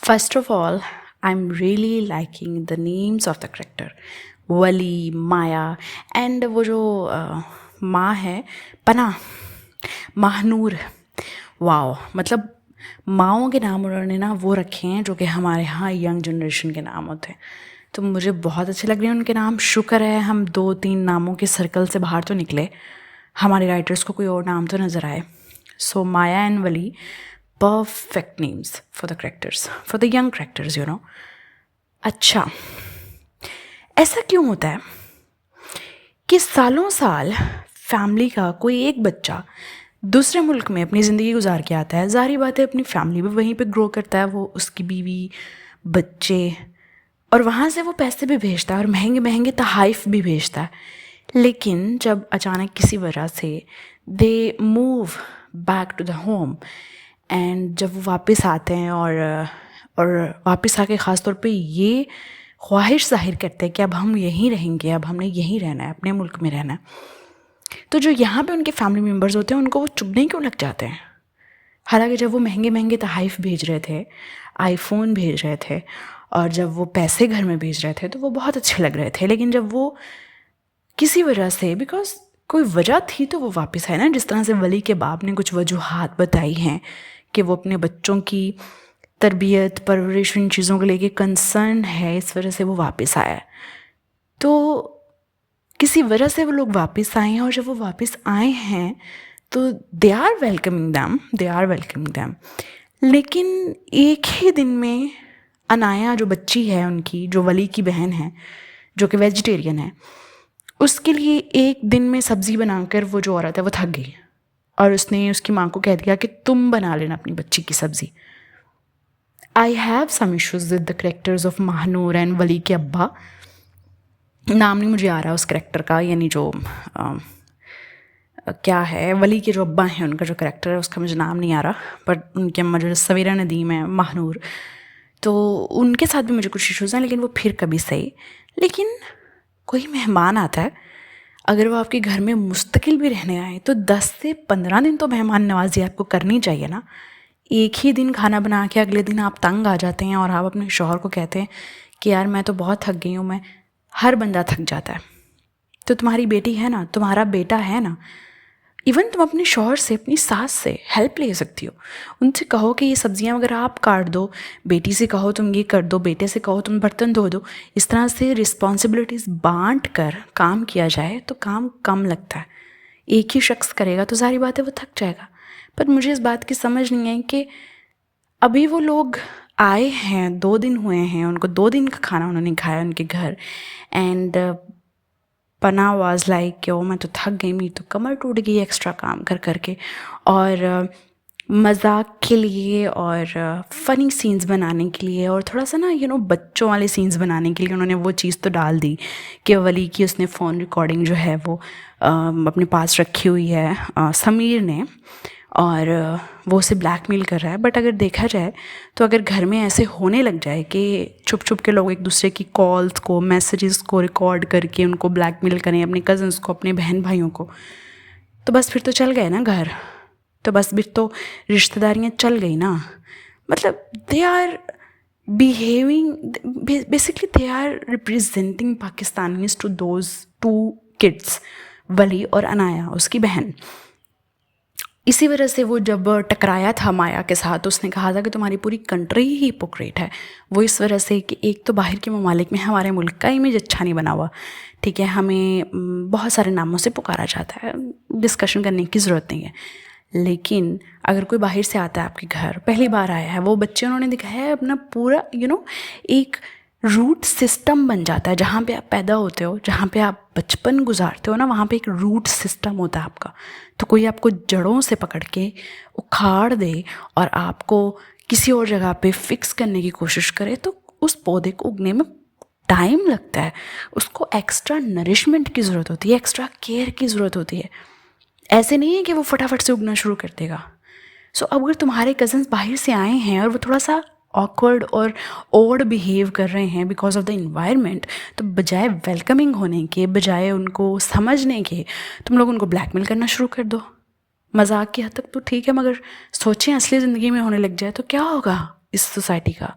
First of all, I'm really liking the names of the character. Wali, Maya and वो जो माँ है पना, महानूर। वाओ, मतलब माँओं के नाम उन्होंने ना वो रखे हैं जो कि हमारे यहाँ यंग जनरेशन के नाम होते हैं। तो मुझे बहुत अच्छे लग रहे हैं उनके नाम। शुक्र है हम 2-3 नामों के सर्कल से बाहर तो निकले, हमारे राइटर्स को कोई और नाम तो नज़र आए। So Maya and Wali, perfect names for the characters, for the young characters, you know. अच्छा, ऐसा क्यों होता है कि सालों साल फैमिली का कोई एक बच्चा दूसरे मुल्क में अपनी ज़िंदगी गुजार के आता है, ज़ाहिर बात है अपनी फैमिली भी वहीं पे ग्रो करता है, वो उसकी बीवी बच्चे, और वहाँ से वो पैसे भी भेजता है और महंगे महंगे तहाइफ भी भेजता है। लेकिन जब अचानक किसी वजह से they move back to the home and जब वो वापस आते हैं और वापस आके ख़ास तौर पे ये ख्वाहिश ज़ाहिर करते हैं कि अब हम यहीं रहेंगे, अब हमने यहीं रहना है, अपने मुल्क में रहना है, तो जो यहाँ पे उनके फैमिली मेम्बर्स होते हैं उनको वो चुभने क्यों लग जाते हैं। हालांकि जब वो महंगे महंगे तहाइफ भेज रहे थे, आईफोन भेज रहे थे, और जब वो पैसे घर में भेज रहे थे तो वो बहुत अच्छे लग रहे थे। लेकिन जब वो किसी वजह से, बिकॉज कोई वजह थी तो वो वापस आए ना, जिस तरह से वली के बाप ने कुछ वजूहात बताई हैं कि वो अपने बच्चों की तरबियत परवरिश इन चीज़ों को लेके कंसर्न है, इस वजह से वो वापस आया है। तो किसी वजह से वो लोग वापस आए हैं, और जब वो वापस आए हैं तो दे आर वेलकमिंग दैम। लेकिन एक ही दिन में अनाया जो बच्ची है उनकी, जो वली की बहन है, जो कि वेजिटेरियन है, उसके लिए एक दिन में सब्ज़ी बनाकर वो जो औरत है वो थक गई और उसने उसकी माँ को कह दिया कि तुम बना लेना अपनी बच्ची की सब्ज़ी। I have some issues with the characters of Mahnoor and Wali के अब्बा। नाम नहीं मुझे आ रहा उस करेक्टर का, यानी जो क्या है, वली के जो अब्बा हैं उनका जो करेक्टर है उसका मुझे नाम नहीं आ रहा, बट उनकी अम्मा जो सवेरा नदीम है, महानूर, तो उनके साथ भी मुझे कुछ इश्यूज़ हैं, लेकिन वो फिर कभी सही। लेकिन कोई मेहमान आता है, अगर वो आपके घर में मुस्तकिल भी रहने आए तो 10 से 15 दिन तो मेहमान नवाजी आपको करनी चाहिए ना। एक ही दिन खाना बना के अगले दिन आप तंग आ जाते हैं और आप अपने शौहर को कहते हैं कि यार मैं तो बहुत थक गई हूँ। मैं, हर बंदा थक जाता है। तो तुम्हारी बेटी है ना, तुम्हारा बेटा है ना, इवन तुम अपने शौहर से, अपनी सास से हेल्प ले सकती हो। उनसे कहो कि ये सब्जियां वगैरह आप काट दो, बेटी से कहो तुम ये कर दो, बेटे से कहो तुम बर्तन धो दो। इस तरह से रिस्पॉन्सिबिलिटीज़ बांट कर काम किया जाए तो काम कम लगता है। एक ही शख्स करेगा तो सारी बात है वो थक जाएगा। पर मुझे इस बात की समझ नहीं है कि अभी वो लोग आए हैं, 2 दिन हुए हैं, उनको 2 दिन का खाना उन्होंने खाया उनके घर, एंड पना वाज लाइक कि ओ मैं तो थक गई, मेरी तो कमर टूट गई एक्स्ट्रा काम कर करके। और मजाक के लिए और फ़नी सीन्स बनाने के लिए और थोड़ा सा ना बच्चों वाले सीन्स बनाने के लिए उन्होंने वो चीज़ तो डाल दी कि वली की उसने फ़ोन रिकॉर्डिंग जो है वो अपने पास रखी हुई है समीर ने, और वो उसे ब्लैकमेल कर रहा है। बट अगर देखा जाए तो अगर घर में ऐसे होने लग जाए कि छुप छुप के लोग एक दूसरे की कॉल्स को, मैसेजेस को रिकॉर्ड करके उनको ब्लैकमेल करें, अपने कज़न्स को, अपने बहन भाइयों को, तो बस फिर तो चल गए ना घर, तो बस फिर तो रिश्तेदारियाँ चल गई ना। मतलब they are behaving, basically they are representing Pakistanis to those 2 kids, Wali और अनाया उसकी बहन। इसी वजह से वो जब टकराया था माया के साथ तो उसने कहा था कि तुम्हारी पूरी कंट्री ही हिपोक्रेट है। वो इस वजह से कि एक तो बाहर के ममालिक में हमारे मुल्क का इमेज अच्छा नहीं बना हुआ, ठीक है, हमें बहुत सारे नामों से पुकारा जाता है, डिस्कशन करने की ज़रूरत नहीं है। लेकिन अगर कोई बाहर से आता है आपके घर, पहली बार आया है, वो बच्चे उन्होंने दिखाया है अपना पूरा एक रूट सिस्टम बन जाता है। जहाँ पे आप पैदा होते हो, जहाँ पे आप बचपन गुजारते हो ना, वहाँ पे एक रूट सिस्टम होता है आपका। तो कोई आपको जड़ों से पकड़ के उखाड़ दे और आपको किसी और जगह पे फिक्स करने की कोशिश करे तो उस पौधे को उगने में टाइम लगता है, उसको एक्स्ट्रा नरिशमेंट की ज़रूरत होती है, एक्स्ट्रा केयर की ज़रूरत होती है। ऐसे नहीं है कि वो फटाफट से उगना शुरू कर देगा। सो अब अगर तुम्हारे कज़न्स बाहर से आए हैं और वो थोड़ा सा ऑकवर्ड और ओड बिहेव कर रहे हैं बिकॉज ऑफ द इन्वायरमेंट, तो बजाय वेलकमिंग होने के, बजाय उनको समझने के, तुम लोग उनको ब्लैकमेल करना शुरू कर दो। मजाक की हद तक तो ठीक है, मगर सोचें असली ज़िंदगी में होने लग जाए तो क्या होगा। इस सोसाइटी का,